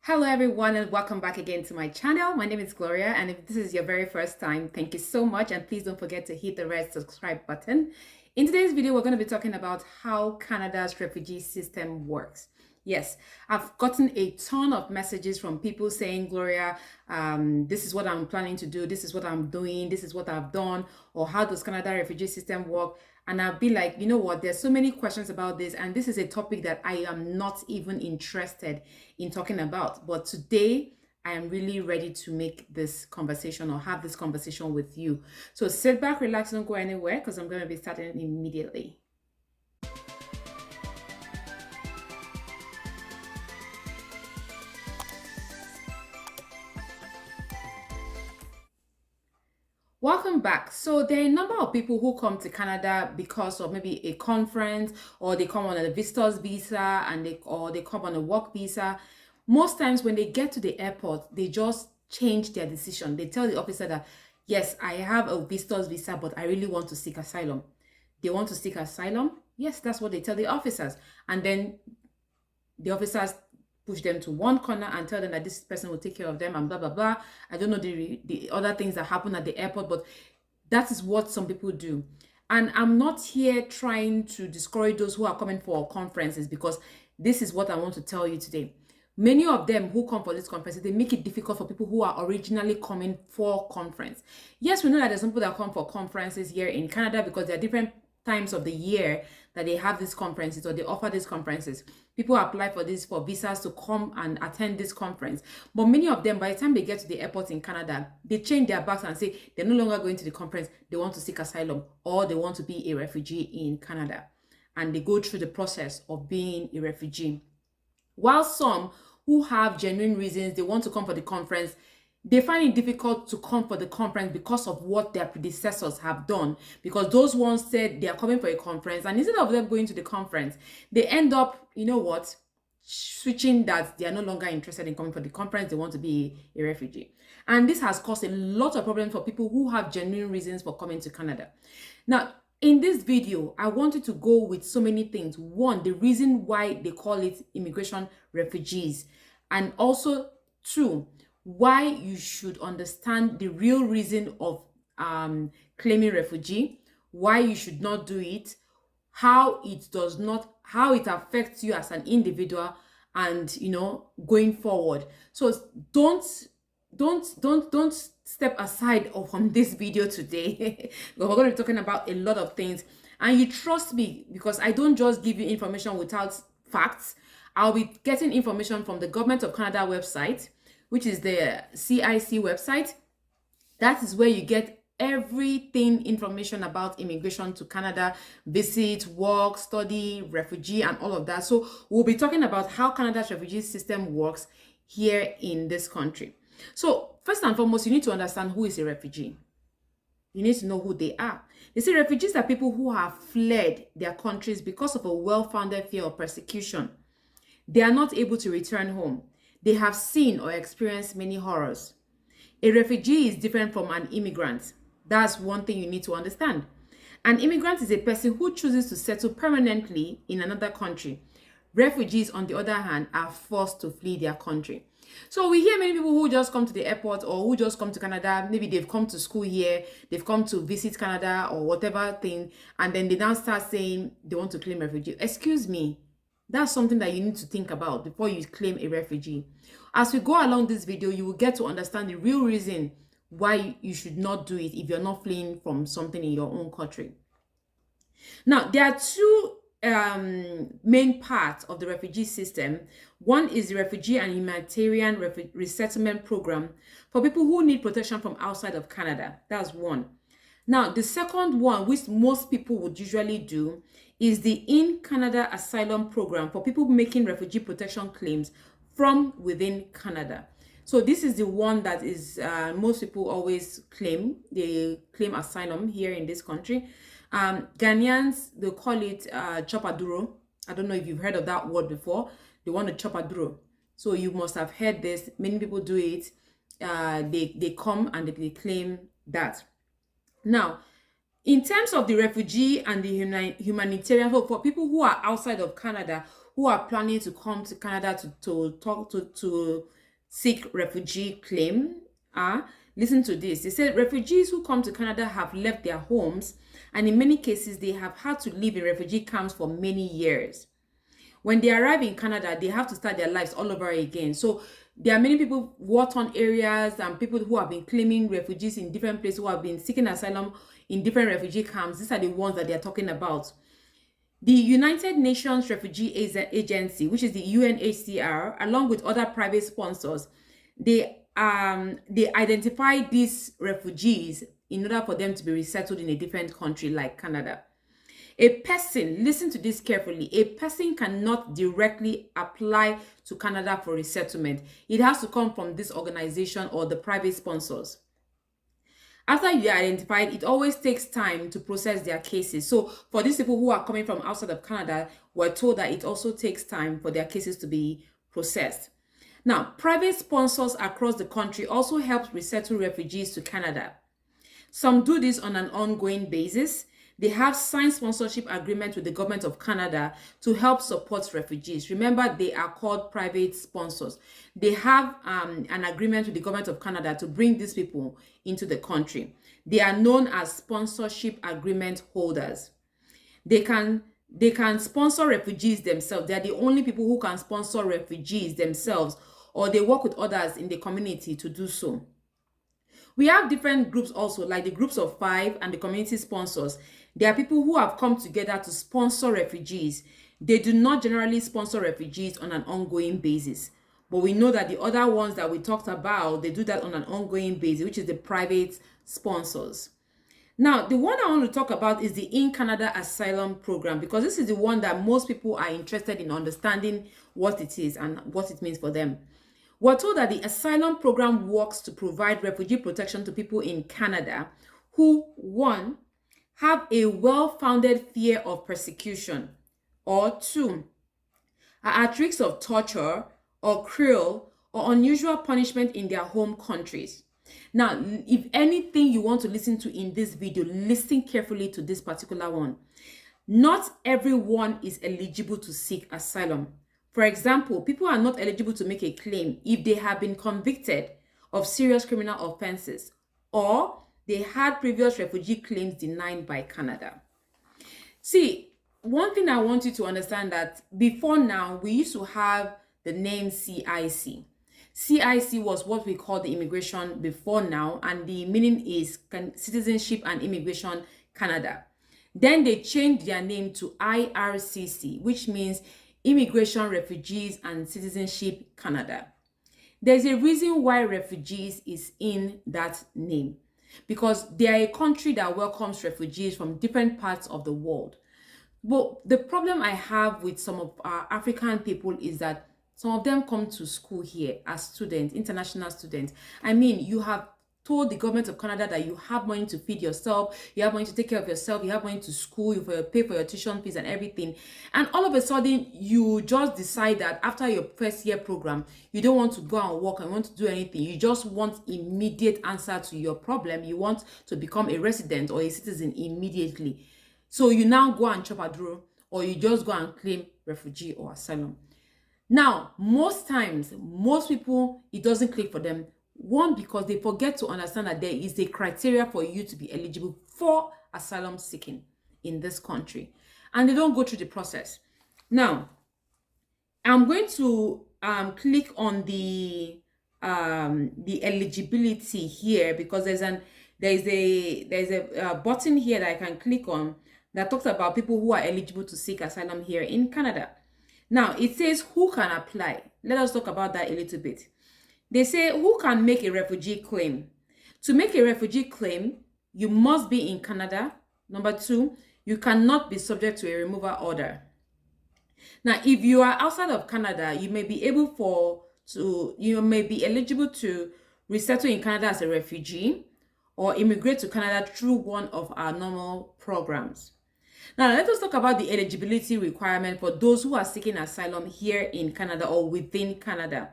Hello everyone and welcome back again to my channel. My name is Gloria, and if this is your very first time, thank you so much, and please don't forget to hit the red subscribe button. In today's video, we're going to be talking about how Canada's refugee system works. Yes, I've gotten a ton of messages from people saying, Gloria, this is what I'm planning to do, this is what I'm doing, this is what I've done, or how does Canada refugee system work? And I'll be like, you know what, there's so many questions about this, and this is a topic that I am not even interested in talking about. But today, I am really ready to make this conversation or have this conversation with you. So sit back, relax, don't go anywhere, because I'm going to be starting immediately. Welcome back. So there are a number of people who come to Canada because of maybe a conference, or they come on a visitor's visa, and they come on a work visa. Most times when they get to the airport, they just change their decision. They tell the officer that, yes, I have a visitor's visa, but I really want to seek asylum. They want to seek asylum. Yes, that's what they tell the officers. And then the officers push them to one corner and tell them that this person will take care of them and blah, blah, blah. I don't know the other things that happen at the airport, but that is what some people do. And I'm not here trying to discourage those who are coming for conferences, because this is what I want to tell you today. Many of them who come for these conferences, they make it difficult for people who are originally coming for conference. Yes, we know that there's some people that come for conferences here in Canada because there are different times of the year that they have these conferences, or they offer these conferences. People apply for visas to come and attend this conference. But many of them, by the time they get to the airport in Canada, they change their backs and say they're no longer going to the conference. They want to seek asylum, or they want to be a refugee in Canada. And they go through the process of being a refugee. While some who have genuine reasons, they want to come for the conference, they find it difficult to come for the conference because of what their predecessors have done. Because those ones said they are coming for a conference, and instead of them going to the conference, they end up, you know what, switching, that they are no longer interested in coming for the conference. They want to be a refugee. And this has caused a lot of problems for people who have genuine reasons for coming to Canada. Now, in this video, I wanted to go with so many things. One, the reason why they call it immigration refugees. And also, two, why you should understand the real reason of claiming refugee, why you should not do it, how it affects you as an individual, and going forward. So don't step aside from this video today. We're going to be talking about a lot of things, and you trust me, because I don't just give you information without facts. I'll be getting information from the Government of Canada website, which is the CIC website. That is where you get everything, information about immigration to Canada, visit, work, study, refugee, and all of that. So we'll be talking about how Canada's refugee system works here in this country. So first and foremost, you need to understand who is a refugee. You need to know who they are. They say refugees are people who have fled their countries because of a well-founded fear of persecution. They are not able to return home. They have seen or experienced many horrors. A refugee is different from an immigrant. That's one thing you need to understand. An immigrant is a person who chooses to settle permanently in another country. Refugees, on the other hand, are forced to flee their country. So we hear many people who just come to the airport, or who just come to Canada. Maybe they've come to school here, they've come to visit Canada or whatever thing, and then they now start saying they want to claim refugee. Excuse me. That's something that you need to think about before you claim a refugee. As we go along this video, you will get to understand the real reason why you should not do it if you're not fleeing from something in your own country. Now, there are two main parts of the refugee system. One is the refugee and humanitarian resettlement program for people who need protection from outside of Canada. That's one. Now, the second one, which most people would usually do, is the in-Canada asylum program for people making refugee protection claims from within Canada. So this is the one that is most people always claim. They claim asylum here in this country. Ghanaians, they call it chopaduro. I don't know if you've heard of that word before. They want to chopaduro. So you must have heard this. Many people do it. They come and they claim that. Now, in terms of the refugee and the humanitarian, for people who are outside of Canada, who are planning to come to Canada to seek refugee claim are, listen to this. They said refugees who come to Canada have left their homes, and in many cases they have had to live in refugee camps for many years. When they arrive in Canada, they have to start their lives all over again. So there are many people, war-torn areas, and people who have been claiming refugees in different places, who have been seeking asylum in different refugee camps. These are the ones that they are talking about. The United Nations Refugee Agency, which is the UNHCR, along with other private sponsors, they identify these refugees in order for them to be resettled in a different country like Canada. A person, listen to this carefully, a person cannot directly apply to Canada for resettlement. It has to come from this organization or the private sponsors. After you are identified, it always takes time to process their cases. So for these people who are coming from outside of Canada, we're told that it also takes time for their cases to be processed. Now, private sponsors across the country also help resettle refugees to Canada. Some do this on an ongoing basis. They have signed sponsorship agreements with the government of Canada to help support refugees. Remember, they are called private sponsors. They have an agreement with the government of Canada to bring these people into the country. They are known as sponsorship agreement holders. They can sponsor refugees themselves. They are the only people who can sponsor refugees themselves, or they work with others in the community to do so. We have different groups also, like the groups of 5 and the community sponsors. There are people who have come together to sponsor refugees. They do not generally sponsor refugees on an ongoing basis. But we know that the other ones that we talked about, they do that on an ongoing basis, which is the private sponsors. Now, the one I want to talk about is the In Canada Asylum program, because this is the one that most people are interested in understanding what it is and what it means for them. We're told that the asylum program works to provide refugee protection to people in Canada who, 1, have a well-founded fear of persecution, or 2, are at risk of torture or cruel or unusual punishment in their home countries. Now, if anything you want to listen to in this video, listen carefully to this particular one. Not everyone is eligible to seek asylum. For example, people are not eligible to make a claim if they have been convicted of serious criminal offenses or they had previous refugee claims denied by Canada. See, one thing I want you to understand that before now, we used to have the name CIC. CIC was what we call the immigration before now, and the meaning is Citizenship and Immigration Canada. Then they changed their name to IRCC, which means Immigration, Refugees, and Citizenship Canada. There's a reason why refugees is in that name, because they are a country that welcomes refugees from different parts of the world. But the problem I have with some of our African people is that some of them come to school here as students, international students. I mean, you have told the government of Canada that you have money to feed yourself, you have money to take care of yourself, you have money to school, you pay for your tuition fees and everything. And all of a sudden, you just decide that after your first year program, you don't want to go and work and want to do anything. You just want immediate answer to your problem. You want to become a resident or a citizen immediately. So you now go and chop a draw, or you just go and claim refugee or asylum. Now, most times, most people, it doesn't click for them. One, because they forget to understand that there is a criteria for you to be eligible for asylum seeking in this country, and they don't go through the process. Now, I'm going to click on the eligibility here, because there's a button here that I can click on that talks about people who are eligible to seek asylum here in Canada. Now, it says who can apply. Let us talk about that a little bit. They say who can make a refugee claim. To make a refugee claim, you must be in Canada. Number 2, you cannot be subject to a removal order. Now, if you are outside of Canada, you may be eligible to resettle in Canada as a refugee or immigrate to Canada through one of our normal programs. Now, let us talk about the eligibility requirement for those who are seeking asylum here in Canada or within Canada.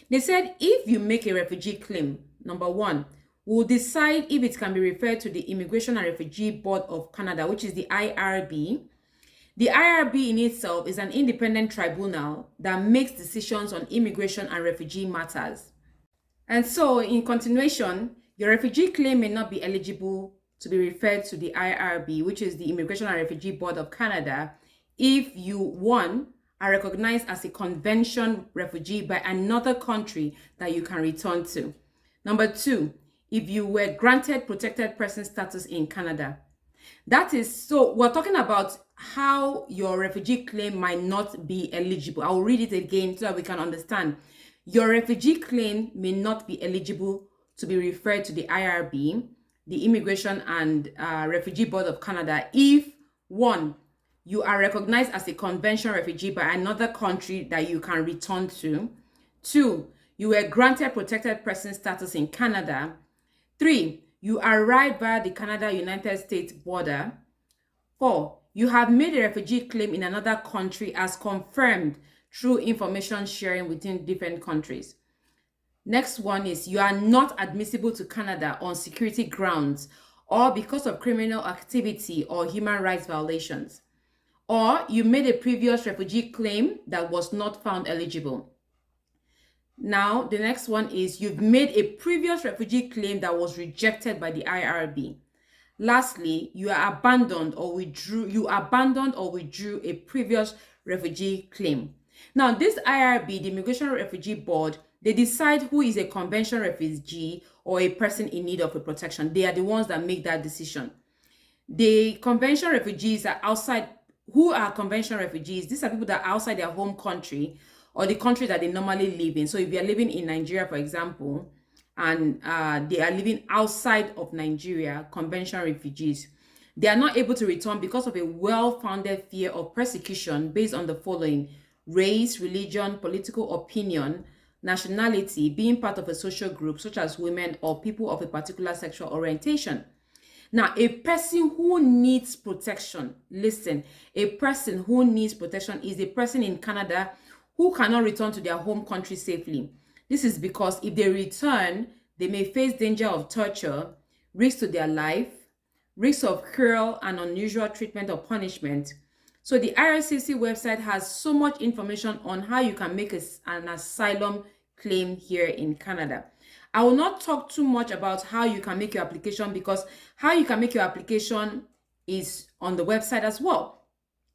They said if you make a refugee claim, number 1, we'll decide if it can be referred to the Immigration and Refugee Board of Canada, which is the IRB. The IRB in itself is an independent tribunal that makes decisions on immigration and refugee matters. And so, in continuation, your refugee claim may not be eligible to be referred to the IRB, which is the Immigration and Refugee Board of Canada, if you, one, are recognized as a convention refugee by another country that you can return to. Number two, if you were granted protected person status in Canada. That is, so we're talking about how your refugee claim might not be eligible. I'll read it again so that we can understand. Your refugee claim may not be eligible to be referred to the IRB, the Immigration and Refugee Board of Canada, if one, you are recognized as a convention refugee by another country that you can return to. Two, you were granted protected person status in Canada. Three, you arrived via the Canada-United States border. Four, you have made a refugee claim in another country as confirmed through information sharing within different countries. Next one is you are not admissible to Canada on security grounds or because of criminal activity or human rights violations. Or you made a previous refugee claim that was not found eligible. Now, the next one is you've made a previous refugee claim that was rejected by the IRB. Lastly, you abandoned or withdrew a previous refugee claim. Now, this IRB, the Immigration Refugee Board, they decide who is a convention refugee or a person in need of a protection. They are the ones that make that decision. The convention refugees are outside. Who are convention refugees? These are people that are outside their home country or the country that they normally live in. So if you're living in Nigeria, for example, and they are living outside of Nigeria, convention refugees, they are not able to return because of a well-founded fear of persecution based on the following: race, religion, political opinion, nationality, being part of a social group such as women or people of a particular sexual orientation. Now, a person who needs protection, listen, a person who needs protection is a person in Canada who cannot return to their home country safely. This is because if they return, they may face danger of torture, risk to their life, risk of cruel and unusual treatment or punishment. So the IRCC website has so much information on how you can make an asylum claim here in Canada. I will not talk too much about how you can make your application because how you can make your application is on the website as well.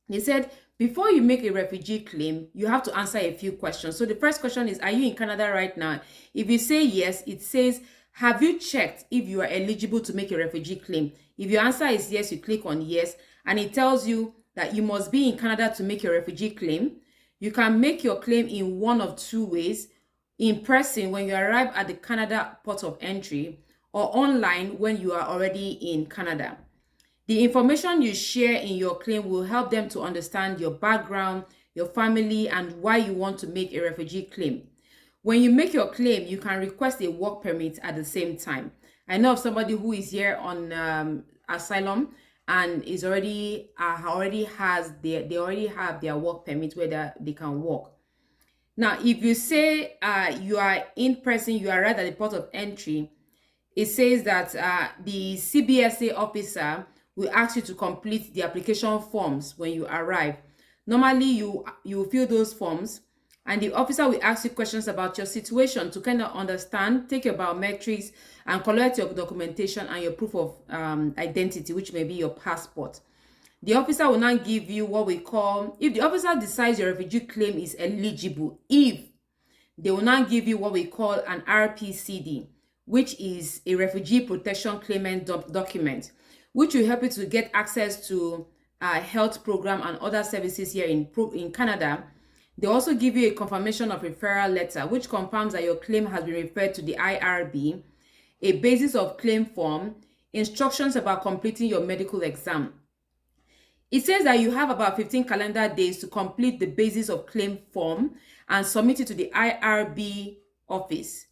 They said before you make a refugee claim, you have to answer a few questions. So the first question is, are you in Canada right now? If you say yes, it says, have you checked if you are eligible to make a refugee claim? If your answer is yes, you click on yes, and it tells you that you must be in Canada to make your refugee claim. You can make your claim in one of two ways: in person when you arrive at the Canada port of entry, or online when you are already in Canada. The information you share in your claim will help them to understand your background, your family, and why you want to make a refugee claim. When you make your claim, you can request a work permit at the same time. I know of somebody who is here on asylum and is already have their work permit where they can work. Now, if you say you are in person, you arrive at the port of entry, it says that the CBSA officer will ask you to complete the application forms when you arrive. Normally, you fill those forms, and the officer will ask you questions about your situation to kind of understand, take your biometrics, and collect your documentation and your proof of identity, which may be your passport. The officer will now give you what we call, if the officer decides your refugee claim is eligible, they will now give you what we call an RPCD, which is a refugee protection claimant document, which will help you to get access to health program and other services here in Canada. They also give you a confirmation of referral letter, which confirms that your claim has been referred to the IRB, a basis of claim form, instructions about completing your medical exam. It says that you have about 15 calendar days to complete the basis of claim form and submit it to the IRB office.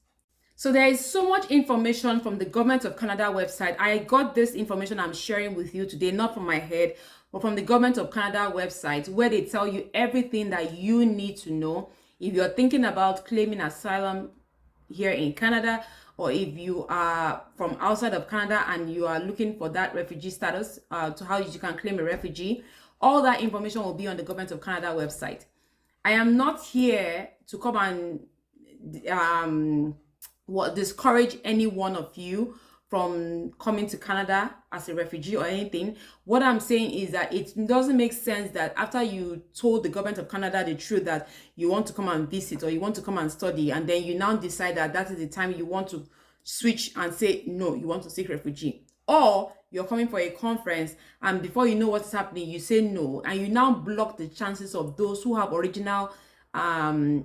So there is so much information from the Government of Canada website. I got this information I'm sharing with you today, not from my head, but from the Government of Canada website, where they tell you everything that you need to know if you're thinking about claiming asylum here in Canada, or if you are from outside of Canada and you are looking for that refugee status, to how you can claim a refugee, All that information will be on the Government of Canada website. I am not here to come and discourage any one of you from coming to Canada as a refugee or anything. What I'm saying is that it doesn't make sense that after you told the government of Canada the truth that you want to come and visit or you want to come and study, and then you now decide that that is the time you want to switch and say no, you want to seek refugee. Or you're coming for a conference and before you know what's happening, you say no, and you now block the chances of those who have original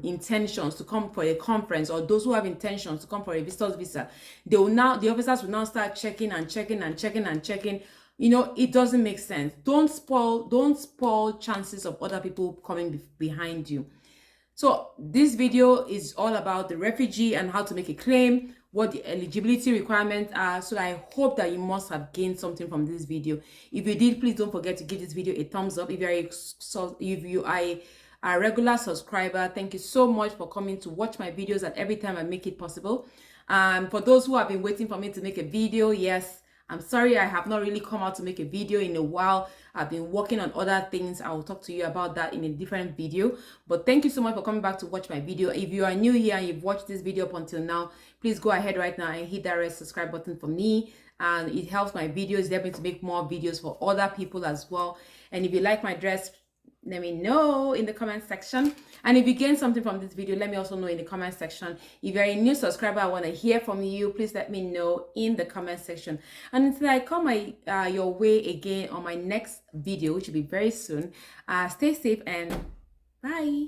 intentions to come for a conference, or those who have intentions to come for a visitor's visa. The officers will now start checking and checking and checking and checking. You know, it doesn't make sense. Don't spoil chances of other people coming behind you. So this video is all about the refugee and how to make a claim, what the eligibility requirements are. So I hope that you must have gained something from this video. If you did, please don't forget to give this video a thumbs up. If you are a regular subscriber, thank you so much for coming to watch my videos at every time I make it possible. For those who have been waiting for me to make a video, yes, I'm sorry I have not really come out to make a video in a while. I've been working on other things. I will talk to you about that in a different video. But thank you so much for coming back to watch my video. If you are new here and you've watched this video up until now, please go ahead right now and hit that red subscribe button for me. And it helps my videos. They're able to make more videos for other people as well. And if you like my dress, let me know in the comment section. And if you gain something from this video, let me also know in the comment section. If you're a new subscriber, I want to hear from you. Please let me know in the comment section. And until I come your way again on my next video, which will be very soon, stay safe and bye.